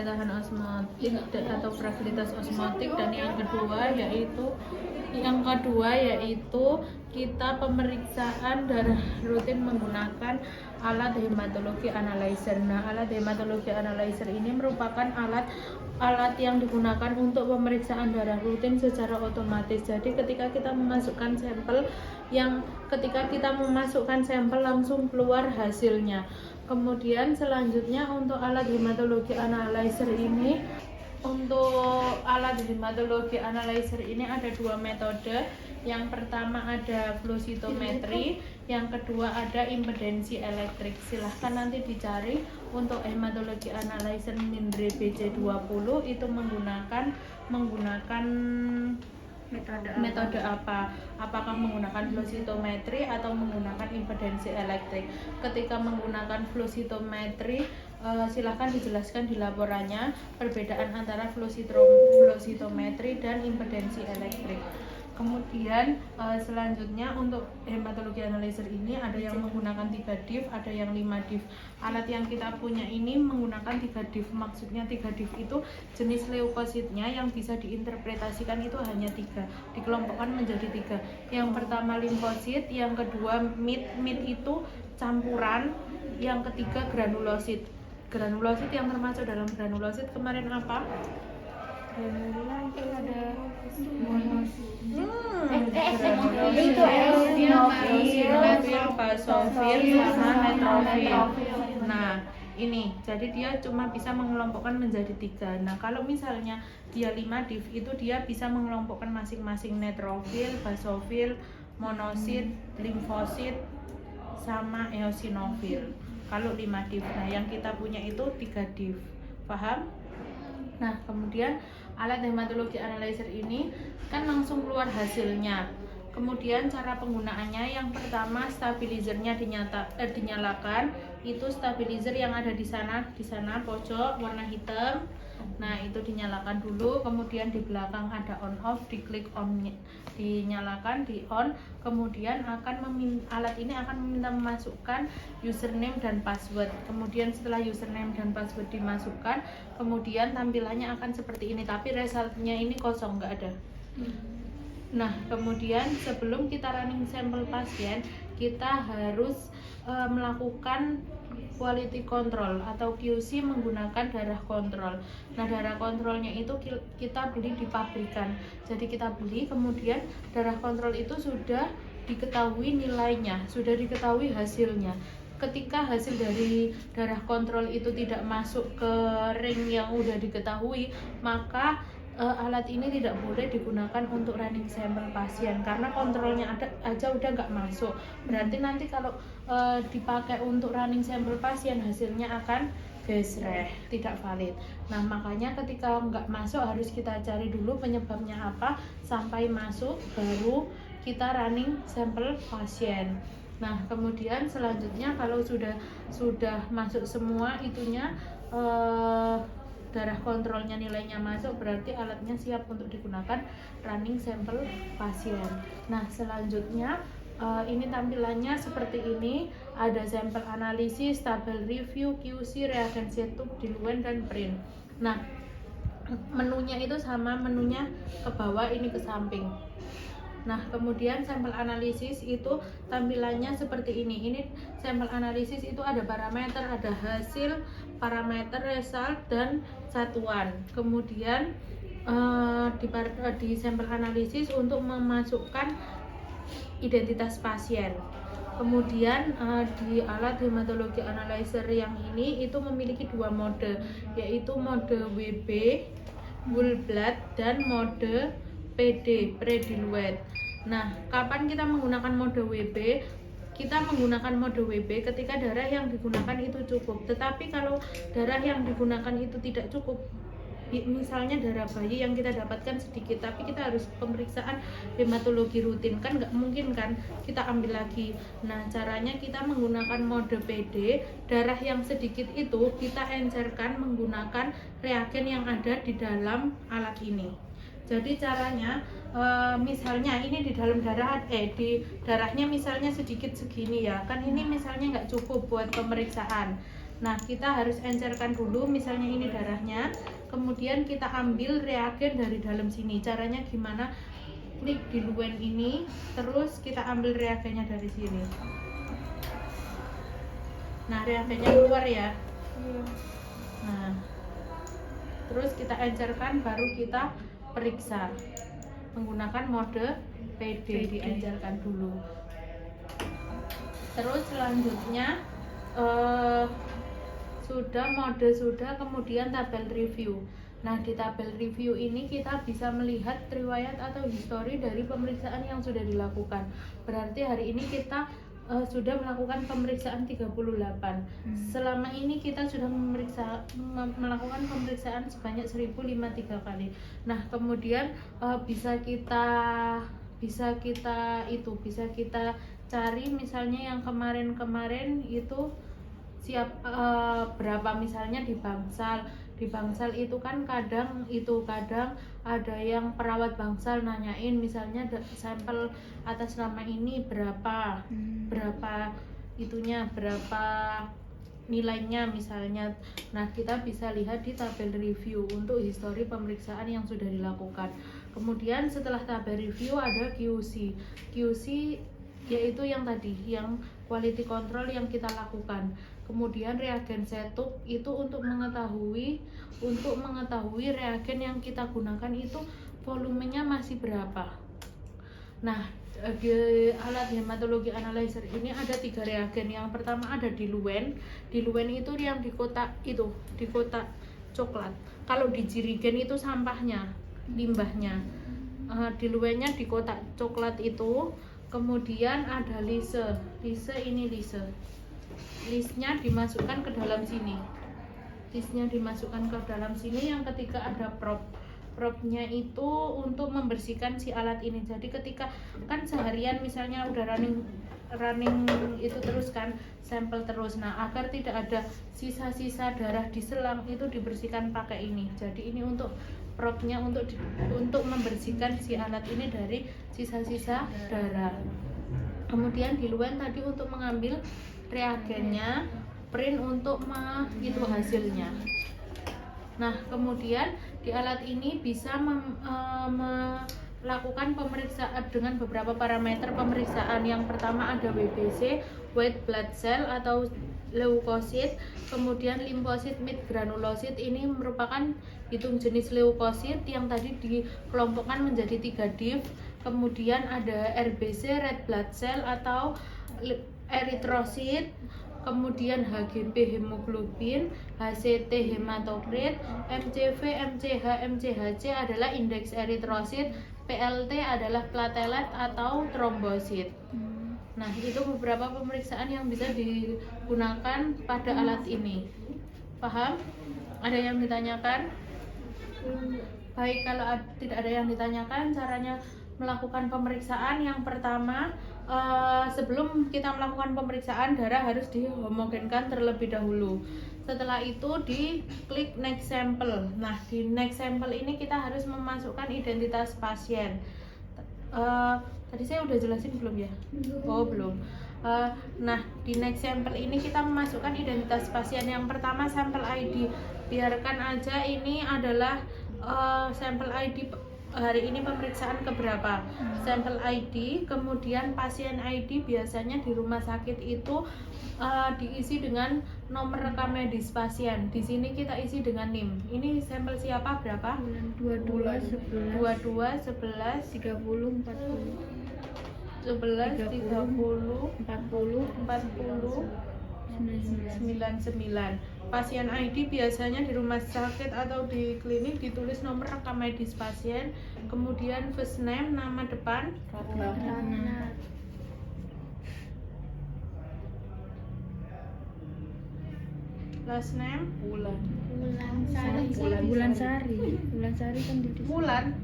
tahan osmotik atau fragilitas osmotik, dan yang kedua yaitu kita pemeriksaan darah rutin menggunakan alat hematologi analyzer. Nah, alat hematologi analyzer ini merupakan alat yang digunakan untuk pemeriksaan darah rutin secara otomatis. Jadi ketika kita memasukkan sampel langsung keluar hasilnya. Kemudian selanjutnya untuk alat hematologi analyzer ini ada dua metode. Yang pertama ada flow cytometry, yang kedua ada impedensi elektrik. Silahkan nanti dicari untuk hematologi analyzer Mindre BC20 itu menggunakan metode apa? Apakah menggunakan flow cytometry atau menggunakan impedensi elektrik? Ketika menggunakan flow cytometry, silahkan dijelaskan di laporannya perbedaan antara flow cytometry dan impedensi elektrik. Kemudian selanjutnya untuk hematologi analyzer ini ada yang menggunakan 3 div, ada yang 5 div. Alat yang kita punya ini menggunakan 3 div. Maksudnya 3 div itu jenis leukositnya yang bisa diinterpretasikan itu hanya 3, dikelompokkan menjadi 3. Yang pertama limfosit, yang kedua mid itu campuran, yang ketiga granulosit. Granulosit yang termasuk dalam granulosit kemarin apa? Ada eosinofil, basofil, sama neutrofil. Nah, ini jadi dia cuma bisa mengelompokkan menjadi 3. Nah, kalau misalnya dia 5 div itu dia bisa mengelompokkan masing-masing neutrofil, basofil, monosit, limfosit, sama eosinofil. Kalau 5 div. Nah, yang kita punya itu 3 div. Paham? Nah, kemudian alat hematologi analyzer ini kan langsung keluar hasilnya. Kemudian cara penggunaannya, yang pertama stabilizernya dinyalakan. Itu stabilizer yang ada di sana pojok warna hitam. Nah, itu dinyalakan dulu, kemudian di belakang ada on off, diklik on, dinyalakan, di on. Kemudian alat ini akan meminta memasukkan username dan password. Kemudian setelah username dan password dimasukkan, kemudian tampilannya akan seperti ini, tapi resultnya ini kosong, nggak ada. Nah, kemudian sebelum kita running sampel pasien, kita harus melakukan quality control atau QC menggunakan darah kontrol. Nah, darah kontrolnya itu kita beli di pabrikan. Jadi kita beli, kemudian darah kontrol itu sudah diketahui nilainya, sudah diketahui hasilnya. Ketika hasil dari darah kontrol itu tidak masuk ke ring yang udah diketahui, maka alat ini tidak boleh digunakan untuk running sampel pasien karena kontrolnya aja udah nggak masuk. Berarti nanti kalau dipakai untuk running sampel pasien hasilnya akan gesreh, tidak valid. Nah, makanya ketika nggak masuk harus kita cari dulu penyebabnya apa, sampai masuk baru kita running sampel pasien. Nah, kemudian selanjutnya kalau sudah masuk semua itunya, darah kontrolnya nilainya masuk, berarti alatnya siap untuk digunakan running sampel pasien. Nah, selanjutnya ini tampilannya seperti ini, ada sampel analisis, tabel review, QC, reagency tube, diluent, dan print. Nah, menunya itu sama, menunya ke bawah, ini ke samping. Nah, kemudian sampel analisis itu tampilannya seperti ini. Ini sampel analisis itu ada parameter, ada hasil, parameter, result, dan satuan. Kemudian di sampel analisis untuk memasukkan identitas pasien. Kemudian di alat hematologi analyzer yang ini itu memiliki 2 mode, yaitu mode WB whole blood dan mode PD pre-diluent. Nah, kapan kita menggunakan mode WB? Kita menggunakan mode WB ketika darah yang digunakan itu cukup. Tetapi kalau darah yang digunakan itu tidak cukup, misalnya darah bayi yang kita dapatkan sedikit, tapi kita harus pemeriksaan hematologi rutin, kan nggak mungkin kan kita ambil lagi. Nah, caranya kita menggunakan mode PD, darah yang sedikit itu kita encerkan menggunakan reagen yang ada di dalam alat ini. Jadi caranya misalnya ini di dalam di darahnya misalnya sedikit segini ya, kan ini misalnya nggak cukup buat pemeriksaan. Nah, kita harus encerkan dulu, misalnya ini darahnya, kemudian kita ambil reagen dari dalam sini. Caranya gimana? Klik di luen ini, terus kita ambil reagennya dari sini. Nah, reagennya keluar ya. Nah, terus kita encerkan, baru kita periksa menggunakan mode PD, diencerkan dulu. Terus selanjutnya sudah, kemudian tabel review. Nah, di tabel review ini kita bisa melihat riwayat atau histori dari pemeriksaan yang sudah dilakukan. Berarti hari ini kita sudah melakukan pemeriksaan 38. Selama ini kita sudah melakukan pemeriksaan sebanyak 1053 kali. Nah, kemudian bisa kita cari misalnya yang kemarin itu berapa, misalnya di bangsal itu kan kadang ada yang perawat bangsal nanyain misalnya sampel atas nama ini berapa nilainya misalnya. Nah, kita bisa lihat di tabel review untuk histori pemeriksaan yang sudah dilakukan. Kemudian setelah tabel review ada QC yaitu yang tadi, yang quality control yang kita lakukan. Kemudian reagen setup itu untuk mengetahui reagen yang kita gunakan itu volumenya masih berapa. Nah, di alat hematologi analyzer ini ada 3 reagen. Yang pertama ada diluent. Diluent itu yang di kotak coklat. Kalau di jirigen itu sampahnya, limbahnya. Diluentnya di kotak coklat itu. Kemudian ada lise ini listnya dimasukkan ke dalam sini. Yang ketika ada propnya itu untuk membersihkan si alat ini. Jadi ketika kan seharian misalnya udah running itu terus kan, sampel terus. Nah, agar tidak ada sisa-sisa darah di selang itu dibersihkan pakai ini. Jadi ini untuk propnya untuk membersihkan si alat ini dari sisa-sisa darah. Kemudian diluent tadi untuk mengambil reagennya, print untuk itu hasilnya. Nah, kemudian di alat ini bisa melakukan pemeriksaan dengan beberapa parameter pemeriksaan. Yang pertama ada WBC, white blood cell atau leukosit, kemudian limfosit mid granulosit. Ini merupakan hitung jenis leukosit yang tadi dikelompokkan menjadi 3 div. Kemudian ada RBC, red blood cell atau eritrosit, kemudian HGP hemoglobin, HCT hematokrit, MCV, MCH, MCHC adalah indeks eritrosit, PLT adalah platelet atau trombosit. Nah, itu beberapa pemeriksaan yang bisa digunakan pada alat ini. Paham? Ada yang ditanyakan? Baik, kalau tidak ada yang ditanyakan, caranya melakukan pemeriksaan yang pertama, sebelum kita melakukan pemeriksaan, darah harus dihomogenkan terlebih dahulu. Setelah itu diklik next sample. Nah, di next sample ini kita harus memasukkan identitas pasien. Tadi saya udah jelasin belum ya? Oh, belum. Nah, di next sample ini kita memasukkan identitas pasien. Yang pertama sampel ID. Biarkan aja ini adalah sampel ID. Hari ini pemeriksaan keberapa, sampel ID, kemudian pasien ID. Biasanya di rumah sakit itu diisi dengan nomor rekam medis pasien. Di sini kita isi dengan NIM. Ini sampel siapa, berapa? 22, 11, 22, 11, 30, 40, 11, 30, 40, 99. Pasien ID biasanya di rumah sakit atau di klinik ditulis nomor rekam medis pasien, kemudian first name, nama depan, last name, Bulan Sari kan di Bulan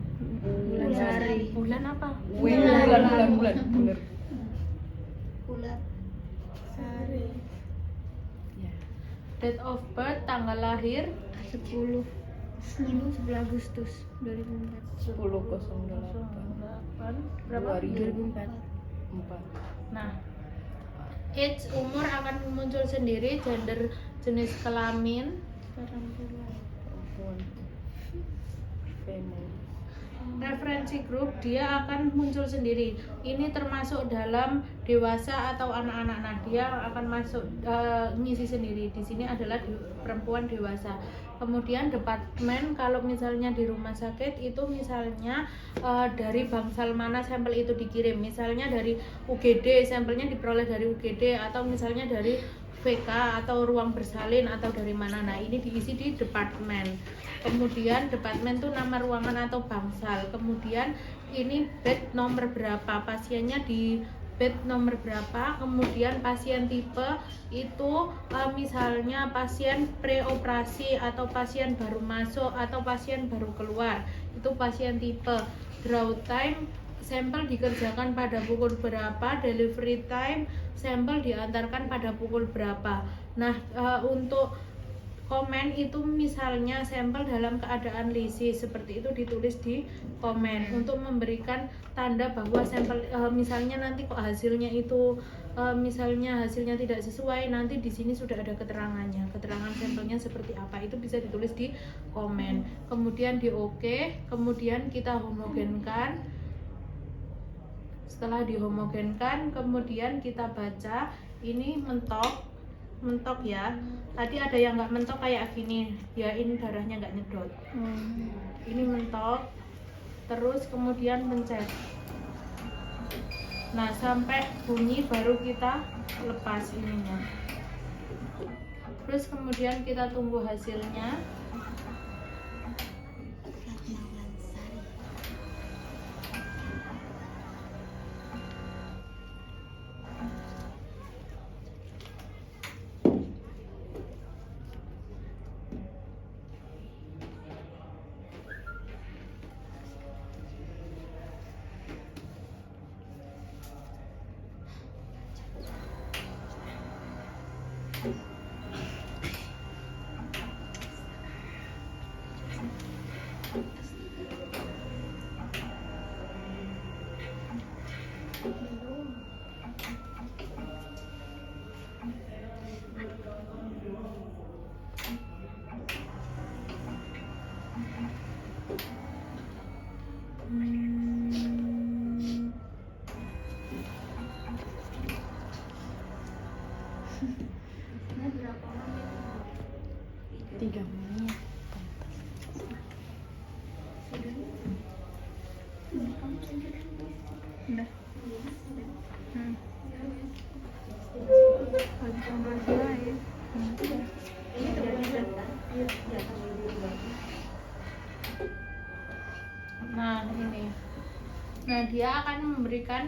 Sari. Bulan apa? Bulan Sari. Date of birth, tanggal lahir 10 Agustus 2004. 10/08 berapa? 2004. Nah, age, umur akan muncul sendiri, gender, jenis kelamin referensi grup dia akan muncul sendiri. Ini termasuk dalam dewasa atau anak-anak. Nah, dia akan masuk ngisi sendiri. Di sini adalah perempuan dewasa. Kemudian departemen, kalau misalnya di rumah sakit itu misalnya dari bangsal mana sampel itu dikirim. Misalnya dari UGD, sampelnya diperoleh dari UGD, atau misalnya dari VK atau ruang bersalin atau dari mana. Nah, ini diisi di departemen. Kemudian departemen itu nama ruangan atau bangsal. Kemudian ini bed nomor berapa, pasiennya di bed nomor berapa. Kemudian pasien tipe itu misalnya pasien preoperasi atau pasien baru masuk atau pasien baru keluar, itu pasien tipe. Draw time, sampel dikerjakan pada pukul berapa, delivery time, sampel diantarkan pada pukul berapa. Nah, untuk komen itu misalnya sampel dalam keadaan lisis, seperti itu ditulis di komen untuk memberikan tanda bahwa sampel misalnya nanti kok hasilnya itu misalnya hasilnya tidak sesuai, nanti di sini sudah ada keterangannya, keterangan sampelnya seperti apa, itu bisa ditulis di komen. Kemudian di oke, kemudian kita homogenkan. Setelah dihomogenkan, kemudian kita baca. Ini mentok ya. Tadi ada yang nggak mentok kayak gini ya, ini darahnya nggak nyedot. Ini mentok, terus kemudian pencet. Nah, sampai bunyi baru kita lepas ininya. Terus kemudian kita tunggu hasilnya. Nah, ini. Nah, dia akan memberikan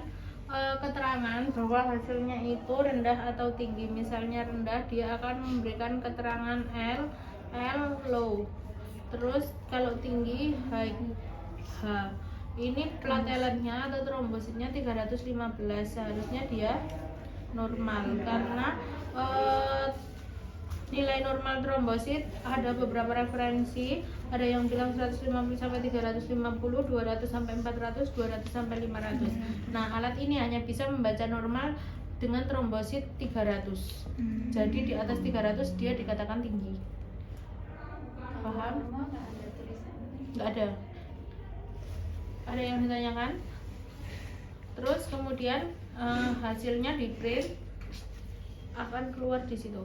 keterangan bahwa hasilnya itu rendah atau tinggi. Misalnya rendah, dia akan memberikan keterangan L low. Terus kalau tinggi high, H. Ini plateletnya atau trombositnya 315, seharusnya dia normal karena nilai normal trombosit ada beberapa referensi, ada yang bilang 150 sampai 350, 200 sampai 400, 200 sampai 500. Nah, alat ini hanya bisa membaca normal dengan trombosit 300. Jadi di atas 300 dia dikatakan tinggi. Paham? Enggak ada. Ada yang ditanyakan? Terus kemudian hasilnya di print akan keluar di situ.